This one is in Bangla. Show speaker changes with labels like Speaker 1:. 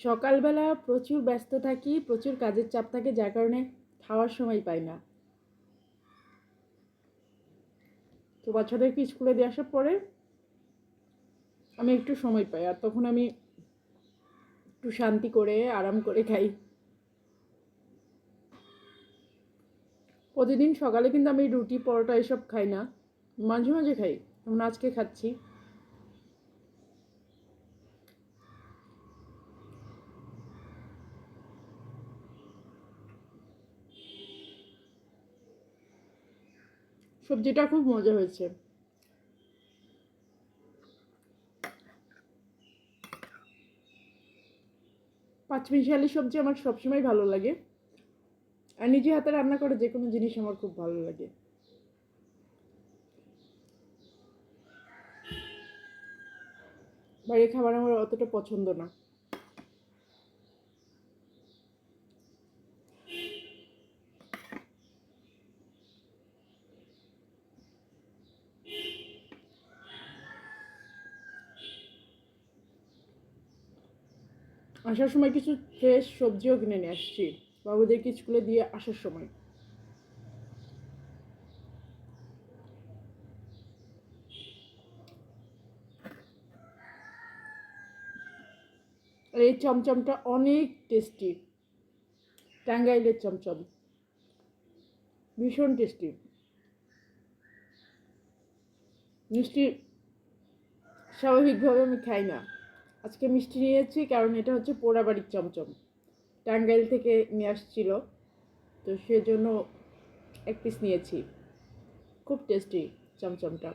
Speaker 1: সকালবেলা প্রচুর ব্যস্ত থাকি, প্রচুর কাজের চাপ থাকে, যার কারণে খাওয়ার সময় পাই না। তো বাচ্চাদেরকে স্কুলে দিয়ে আসার পরে আমি একটু সময় পাই, আর তখন আমি একটু শান্তি করে আরাম করে খাই। প্রতিদিন সকালে কিন্তু আমি রুটি পরোটা এসব খাই না, মাঝে মাঝে খাই, যেমন আজকে খাচ্ছি। সবজিটা খুব মজা হয়েছে। পাঁচমিশালি সবজি আমার সবসময় ভালো লাগে, আর নিজে হাতে রান্না করে যে কোনো জিনিস আমার খুব ভালো লাগে। বাইরের খাবার আমার অতটা পছন্দ না। আসার সময় কিছু ফ্রেশ সবজিও কিনে নিয়ে আসছি বাবুদেরকে স্কুলে দিয়ে আসার সময়। আর এই চমচমটা অনেক টেস্টি, টাঙ্গাইলের চমচম ভীষণ টেস্টি। মিষ্টি স্বাভাবিকভাবে আমি খাই না, আজকে মিষ্টি নিয়েছি কারণ এটা হচ্ছে পোড়াবাড়ির চমচম, টাঙ্গাইল থেকে নিয়ে আসছিল, তো সেজন্য এক পিস নিয়েছি। খুব টেস্টি চমচমটা।